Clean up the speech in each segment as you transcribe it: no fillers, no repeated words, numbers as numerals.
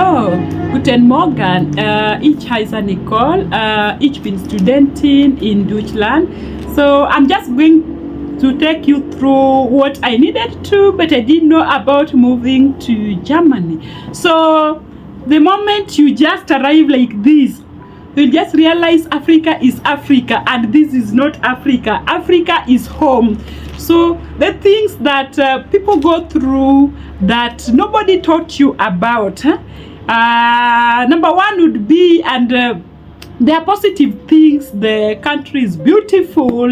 So, guten Morgen. Ich heiße Nicole. Ich bin Studentin in Deutschland. So, I'm just going to take you through what I needed to, but I didn't know about moving to Germany. So, the moment you just arrive like this, you just realize Africa is Africa and this is not Africa. Africa is home. So the things that people go through that nobody taught you about, number one would be, and there are positive things. The country is beautiful.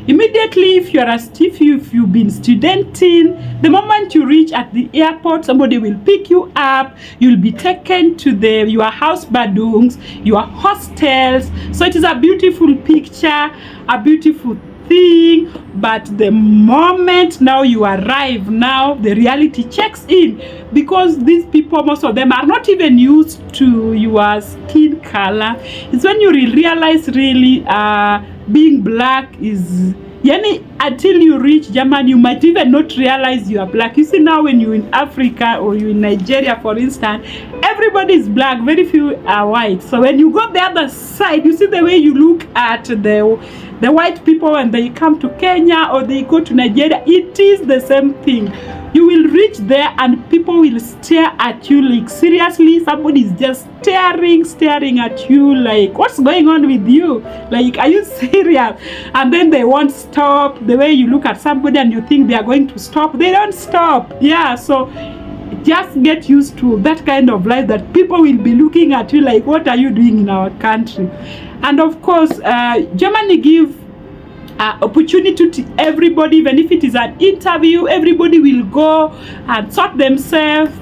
Immediately, if you've been studenting, the moment you reach at the airport, somebody will pick you up. You'll be taken to your house badungs, your hostels. So it is a beautiful picture, a beautiful thing. But the moment now you arrive, now the reality checks in, because these people, most of them are not even used to your skin color. It's when you realize really being black is, until you reach Germany, you might even not realize you are black. You see, now when you're in Africa or you're in Nigeria, for instance, everybody is black, very few are white. So when you go the other side, you see the way you look at the white people when they come to Kenya or they go to Nigeria, it is the same thing. You will reach there and people will stare at you like, seriously, somebody is just staring at you like, what's going on with you? Like, are you serious? And then they won't stop. The way you look at somebody and you think they are going to stop, they don't stop. Yeah, so just get used to that kind of life, that people will be looking at you like, what are you doing in our country? And of course, Germany give opportunity to everybody. Even if it is an interview, everybody will go and sort themselves.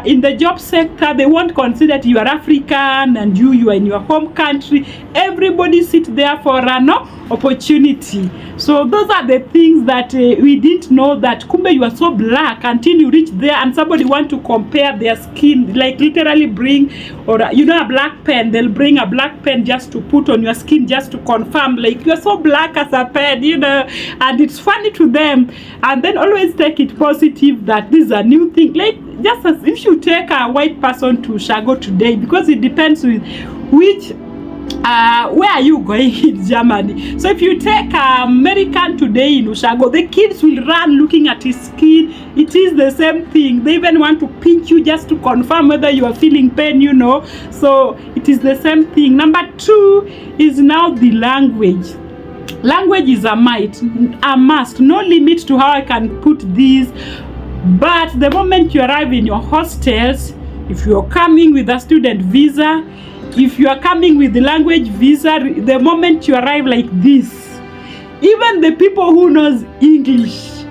In the job sector, they won't consider that you are African and you are in your home country. Everybody sit there for an opportunity. So those are the things that we didn't know, that kumbe you are so black until you reach there and somebody want to compare their skin, like literally bring, or a black pen, they'll bring a black pen just to put on your skin, just to confirm like you're so black as a pen, and it's funny to them. And then always take it positive, that this is a new thing. Like, just as if you take a white person to Shago today, because it depends with which where are you going in Germany. So if you take an American today in Ushago, the kids will run looking at his skin. It is the same thing. They even want to pinch you just to confirm whether you are feeling pain, So it is the same thing. Number two is now the language. Language is a must. No limit to how I can put this. But the moment you arrive in your hostels, if you're coming with a student visa, if you are coming with the language visa, the moment you arrive like this, even the people who knows English,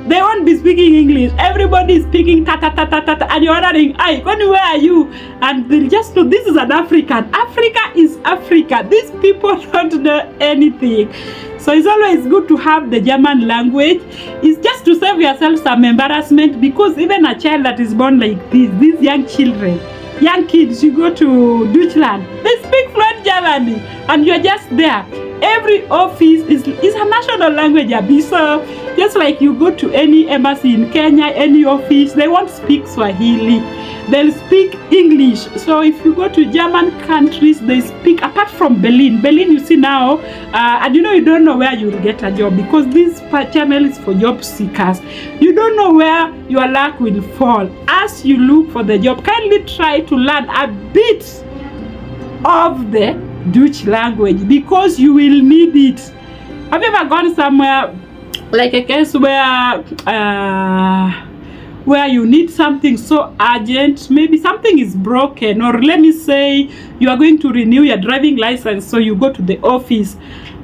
they won't be speaking English. Everybody is speaking ta-ta-ta-ta-ta, and you're wondering, where are you? And they just know this is an African. Africa is Africa. These people don't know anything. So it's always good to have the German language. It's just to save yourself some embarrassment, because even a child that is born like this, these young kids, you go to Deutschland, they speak fluent German, and you're just there. Every office is a national language, so just like you go to any embassy in Kenya, any office, they won't speak Swahili, they'll speak English. So if you go to German countries, they speak, apart from Berlin, you see now, and you don't know where you'll get a job, because this channel is for job seekers. You don't know where your luck will fall. As you look for the job, kindly try to learn a bit of the Dutch language, because you will need it. Have you ever gone somewhere, like a case where you need something so urgent, maybe something is broken, or let me say you are going to renew your driving license, so you go to the office,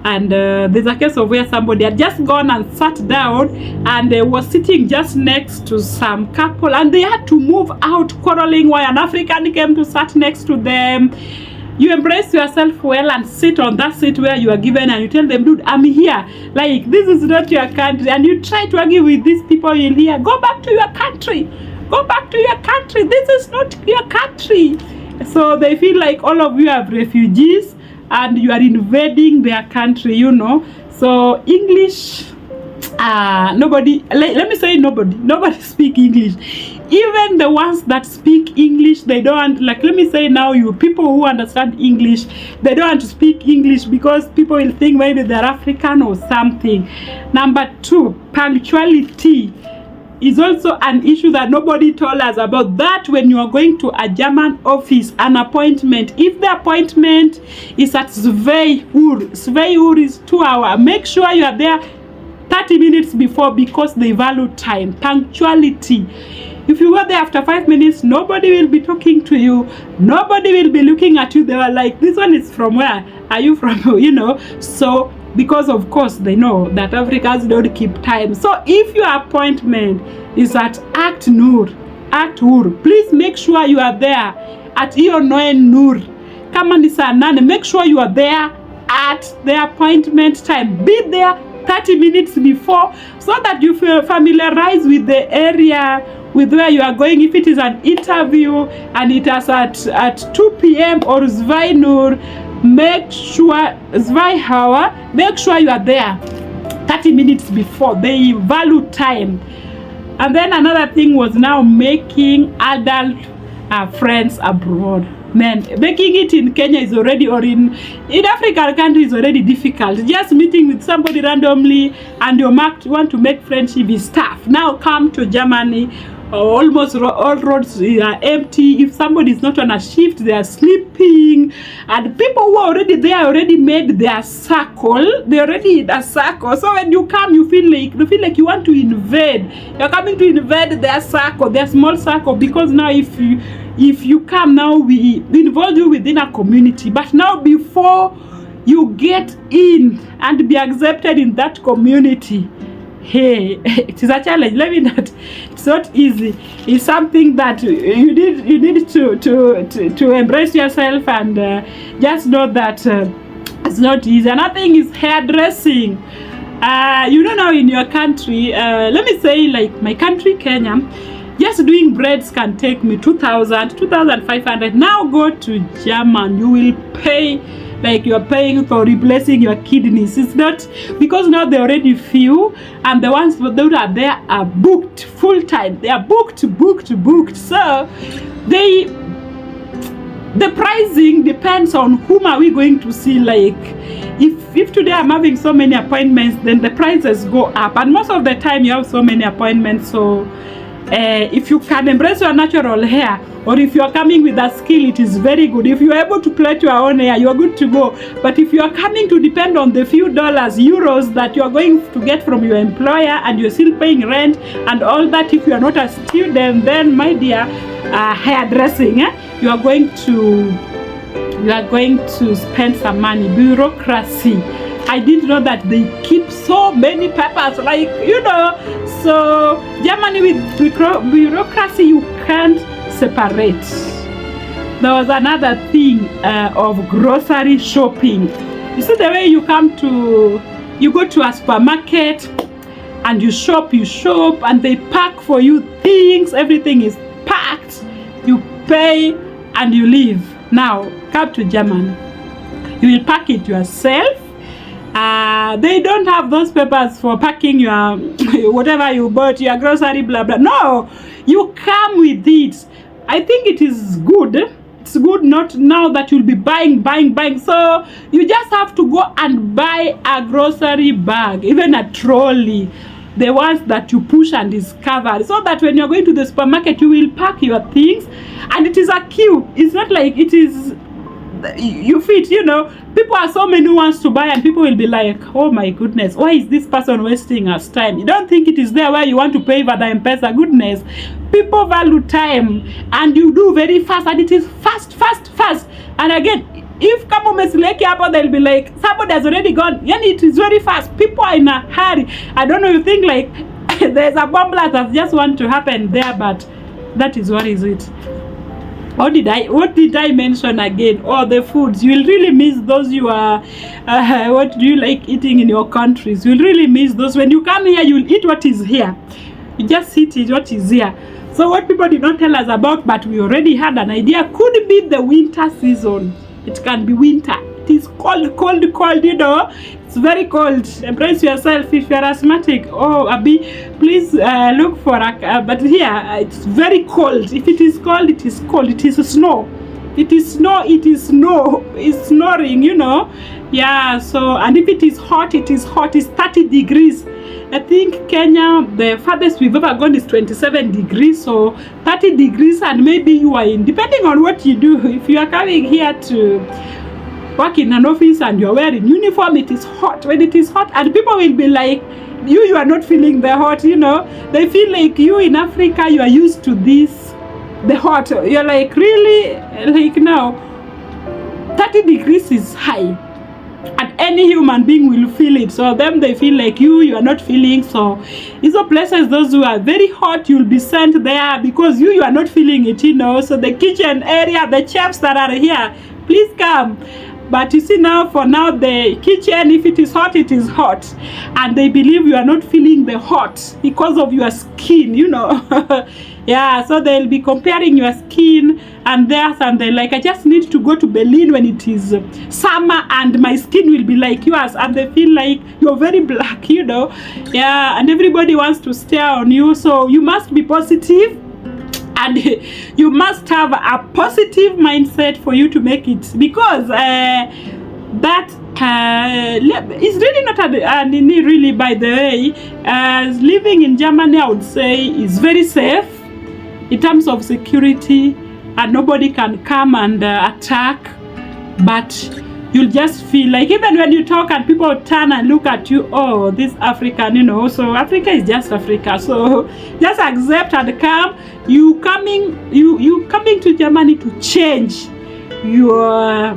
and there's a case of where somebody had just gone and sat down, and they was sitting just next to some couple, and they had to move out, quarreling why an African came to sit next to them. You embrace yourself well and sit on that seat where you are given, and you tell them, dude, I'm here. Like, this is not your country. And you try to argue with these people in here. Go back to your country. Go back to your country. This is not your country. So they feel like all of you are refugees and you are invading their country, So English, nobody, let me say nobody speak English. Even the ones that speak English, they don't, like, let me say now, you people who understand English, they don't want to speak English because people will think maybe they're African or something. Number 2, punctuality is also an issue that nobody told us about. That when you are going to a German office, an appointment, if the appointment is at Sveiur is 2 hours, make sure you are there 30 minutes before, because they value time, punctuality. If you go there after 5 minutes, nobody will be talking to you, nobody will be looking at you. They were like, this one is from where? Are you from? You know, so because of course they know that Africans don't keep time. So if your appointment is at Act Nur, please make sure you are there at hiyo 9 Nur. Kama ni saa 8, make sure you are there at the appointment time. Be there 30 minutes before, so that you feel familiarize with the area, with where you are going. If it is an interview and it is at 2 p.m. or Sveinur, make sure make sure you are there 30 minutes before. They value time. And then another thing was now making adult friends abroad. Man, making it in Kenya is already, or in African countries is already difficult. Just meeting with somebody randomly and you want to make friendship is tough. Now come to Germany, almost all roads are empty. If somebody is not on a shift, they are sleeping, and people who are already there already made their circle. They already in a circle. So when you come, you feel like you want to invade. You're coming to invade their circle, their small circle, because now if you come now, we involve you within a community. But now before you get in and be accepted in that community, hey, it is a challenge. Let me not. It's not easy. It's something that you need to embrace yourself and just know that it's not easy. Another thing is hairdressing. You know, now in your country, let me say, like my country, Kenya, just doing braids can take me 2,000, 2,500. Now go to German, you will pay like you're paying for replacing your kidneys. It's not, because now they already few, and the ones that are there are booked full time. They are booked. So the pricing depends on whom are we going to see. Like if today I'm having so many appointments, then the prices go up, and most of the time you have so many appointments. So if you can embrace your natural hair, or if you are coming with a skill, it is very good. If you are able to plait your own hair, you are good to go. But if you are coming to depend on the few dollars, euros that you are going to get from your employer, and you're still paying rent and all that, if you are not a student, then my dear, hairdressing, you are going to spend some money. Bureaucracy. I didn't know that they keep so many papers, like, you know. So Germany with bureaucracy, you can't separate. There was another thing of grocery shopping. You see the way you go to a supermarket and you shop, and they pack for you things. Everything is packed. You pay and you leave. Now come to Germany, you will pack it yourself. They don't have those papers for packing your whatever you bought, your grocery, blah blah. No, you come with it. I think it is good. It's good, not now that you'll be buying. So you just have to go and buy a grocery bag, even a trolley, the ones that you push and is covered, so that when you're going to the supermarket, you will pack your things, and it is a queue. It's not like it is you fit, you know. People are so many who wants to buy, and people will be like, oh my goodness, why is this person wasting us time? You don't think it is there where you want to pay for the M-Pesa. Goodness, people value time, and you do very fast, and it is fast. And again, if kama umesileki hapo, they'll be like, somebody has already gone. Yani it is very fast. People are in a hurry. I don't know, you think like there's a bomb blast that just want to happen there, but that is what is it. What did I mention again? Oh, the foods. You will really miss those you are, what do you like eating in your countries? You will really miss those. When you come here, you will eat what is here. You just eat what is here. So what people did not tell us about, but we already had an idea, could be the winter season. It can be winter. It is cold, you know. It's very cold. Embrace yourself if you're asthmatic. Oh, Abi, please look for a... but here, it's very cold. If it is cold, it is cold. It is snow. It is snow, it is snow. It's snoring, you know. Yeah, so, and if it is hot, it is hot. It's 30 degrees. I think Kenya, the farthest we've ever gone is 27 degrees. So 30 degrees, and maybe you are in, depending on what you do. If you are coming here to work in an office and you're wearing uniform, it is hot. When it is hot, and people will be like, you are not feeling the hot, you know. They feel like you in Africa, you are used to this, the hot. You're like, really? Like, now 30 degrees is high, and any human being will feel it. So them, they feel like you are not feeling. So these are places, those who are very hot, you'll be sent there because you are not feeling it, you know. So the kitchen area, the chefs that are here, please come. But you see, now, for now, the kitchen, if it is hot, it is hot. And they believe you are not feeling the hot because of your skin, you know. Yeah, so they'll be comparing your skin and theirs, and they're like, I just need to go to Berlin when it is summer and my skin will be like yours. And they feel like you're very black, you know. Yeah, and everybody wants to stare on you. So you must be positive. And you must have a positive mindset for you to make it, because that is really not an really, by the way. Living in Germany, I would say, is very safe in terms of security, and nobody can come and attack. But you'll just feel like, even when you talk and people turn and look at you, oh, this African, you know. So Africa is just Africa. So just accept and come. You coming to Germany to change your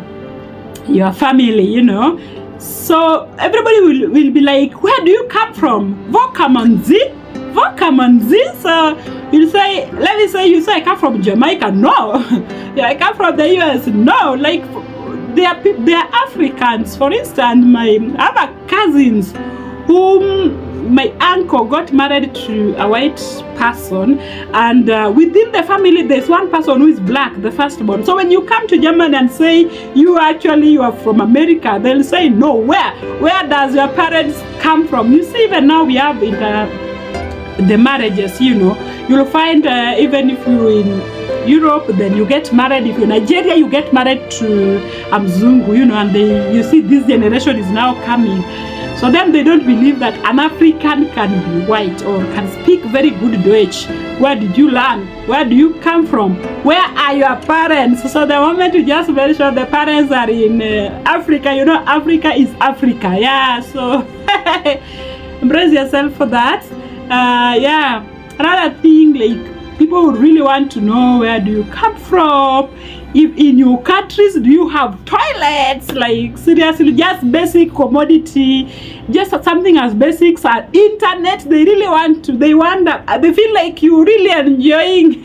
family, you know. So everybody will be like, where do you come from? Wo kommen Sie? Wo kommen Sie? So you say, let me say, you say I come from Jamaica. No. Yeah, I come from the US. No. Like, they are Africans. For instance, my other cousins, whom my uncle got married to a white person, and within the family there's one person who is black, the firstborn. So when you come to Germany and say you are from America, they'll say, no, where does your parents come from? You see, even now we have the marriages, you know. You'll find even if you're in Europe, then you get married. If you're in Nigeria, you get married to a Mzungu, you know. And you see, this generation is now coming. So then they don't believe that an African can be white or can speak very good Deutsch. Where did you learn? Where do you come from? Where are your parents? So the moment you just mention the parents are in Africa, you know, Africa is Africa. Yeah, so embrace yourself for that. Yeah, another thing, like, people would really want to know, where do you come from? If in your countries, do you have toilets? Like, seriously, just basic commodity, just something as basic as internet. They really want to, they wonder, they feel like you really enjoying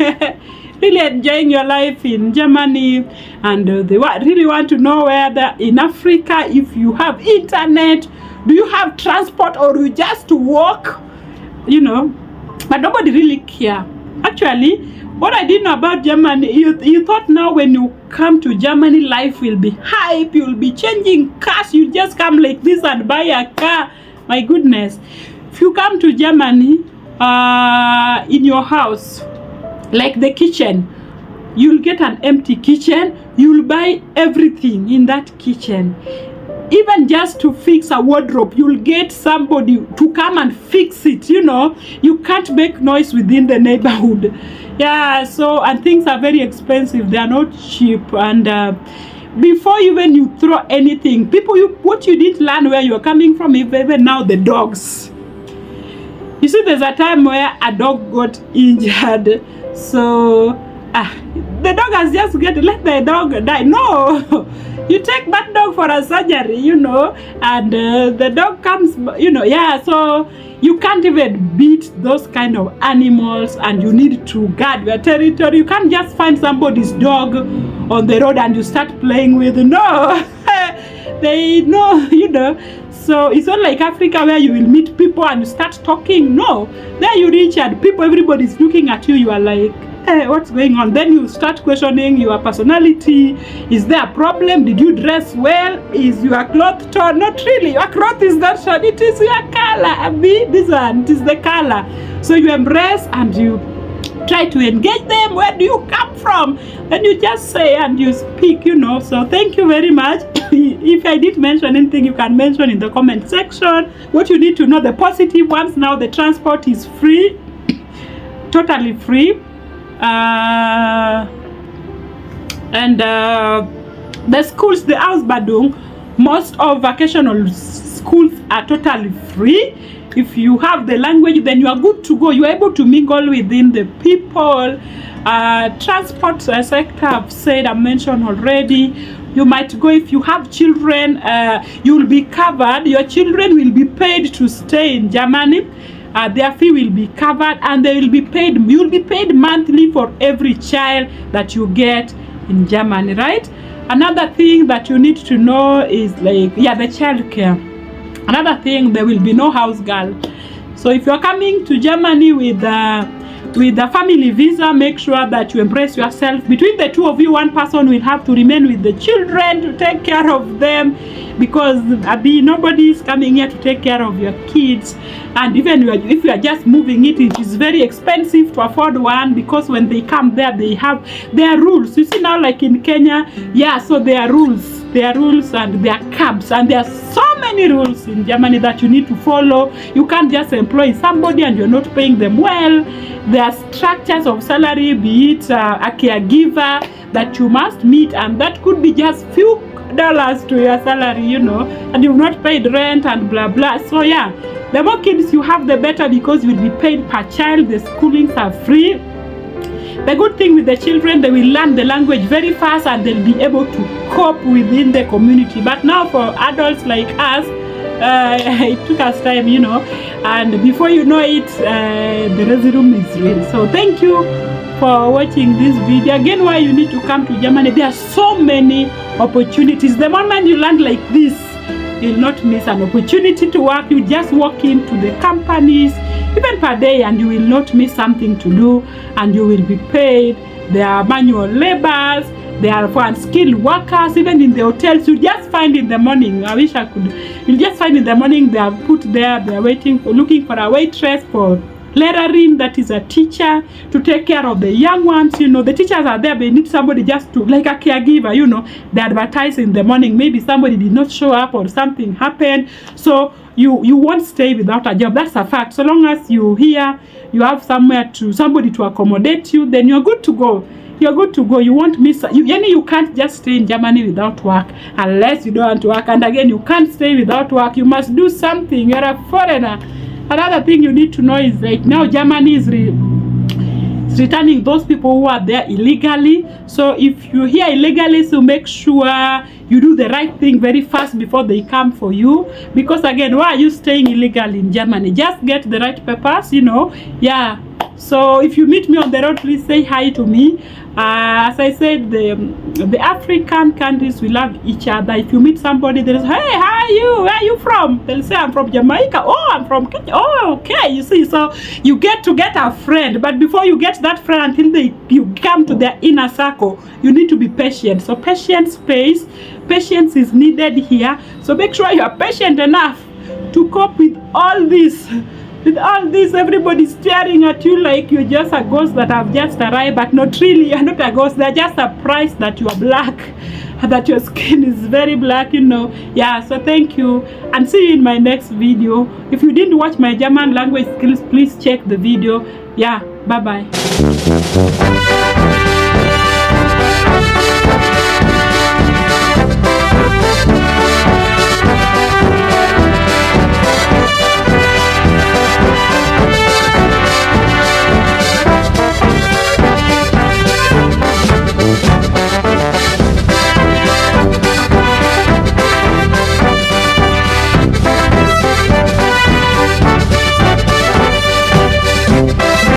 really enjoying your life in Germany, and they really want to know whether in Africa, if you have internet, do you have transport, or you just walk, you know. But nobody really care. Actually, what I didn't know about Germany, you thought now when you come to Germany, life will be hype, you'll be changing cars, you just come like this and buy a car. My goodness. If you come to Germany, in your house, like the kitchen, you'll get an empty kitchen, you'll buy everything in that kitchen. Even just to fix a wardrobe, you'll get somebody to come and fix it, you know. You can't make noise within the neighborhood. Yeah, so, and things are very expensive. They are not cheap. And before even you throw anything, what you didn't learn where you're coming from, even now, the dogs. You see, there's a time where a dog got injured. So, the dog has just let the dog die. No! You take that dog for a surgery, you know, and the dog comes, you know. Yeah, so you can't even beat those kind of animals, and you need to guard your territory. You can't just find somebody's dog on the road and you start playing with. No, they know, you know. So it's not like Africa where you will meet people and you start talking. No, there you reach and people, everybody's looking at you. You are like, what's going on? Then you start questioning your personality. Is there a problem? Did you dress well? Is your cloth torn? Not really. Your cloth is not torn. It is your color. This one, it is the color. So you embrace and you try to engage them. Where do you come from? And you just say and you speak, you know. So thank you very much. If I did mention anything, you can mention in the comment section. What you need to know, the positive ones now, the transport is free, totally free. The schools, the Ausbildung, most of vocational schools are totally free. If you have the language, then you are good to go. You are able to mingle within the people. Transport sector, I've said, I mentioned already. You might go if you have children. You will be covered. Your children will be paid to stay in Germany. Their fee will be covered, and they will be paid. You will be paid monthly for every child that you get in Germany, right? Another thing that you need to know is like, yeah, the child care. Another thing, there will be no house girl. So if you're coming to Germany with the family visa, make sure that you embrace yourself. Between the two of you, one person will have to remain with the children to take care of them, because nobody is coming here to take care of your kids. And even if you are just moving it, it is very expensive to afford one, because when they come there, they have their rules. You see now, like in Kenya, yeah, so there are rules and there are cabs, and there are so many rules in Germany that you need to follow. You can't just employ somebody and you're not paying them well. There are structures of salary, be it a caregiver that you must meet, and that could be just few dollars to your salary, you know, and you've not paid rent and blah blah. So yeah, the more kids you have, the better, because you will be paid per child. The schoolings are free. The good thing with the children, they will learn the language very fast and they'll be able to cope within the community. But now for adults like us, it took us time, you know, and before you know it, the resume is ready. So thank you for watching this video. Again, why you need to come to Germany, there are so many opportunities. The moment you land like this, you'll not miss an opportunity to work. You just walk into the companies, even per day, and you will not miss something to do, and you will be paid. There are manual laborers, there are for unskilled workers. Even in the hotels, you just find in the morning, I wish I could, you'll just find in the morning they are put there, they are waiting for, looking for a waitress, for lecturing, that is a teacher, to take care of the young ones. You know, the teachers are there, they need somebody just to, like a caregiver, you know. They advertise in the morning, maybe somebody did not show up or something happened, so you won't stay without a job. That's a fact. So long as you here, you have somewhere to, somebody to accommodate you, then you're good to go. You're good to go. You won't miss. You can't just stay in Germany without work unless you don't want to work. And again, you can't stay without work. You must do something. You're a foreigner. Another thing you need to know is like now Germany is returning those people who are there illegally. So if you're here illegally, so make sure you do the right thing very fast before they come for you. Because again, why are you staying illegally in Germany? Just get the right papers, you know. Yeah. So if you meet me on the road, please say hi to me. As I said, the African countries, we love each other. If you meet somebody, they'll say, hey, how are you? Where are you from? They'll say, I'm from Jamaica. Oh, I'm from Kenya. Oh, okay. You see, so you get to get a friend. But before you get that friend, until you come to their inner circle, you need to be patient. So patience pays. Patience is needed here. So make sure you are patient enough to cope with all this. With all this, everybody's staring at you like you're just a ghost that have just arrived, but not really. You're not a ghost. They're just surprised that you are black, that your skin is very black, you know. Yeah, so thank you, and see you in my next video. If you didn't watch my German language skills, please check the video. Yeah, bye-bye.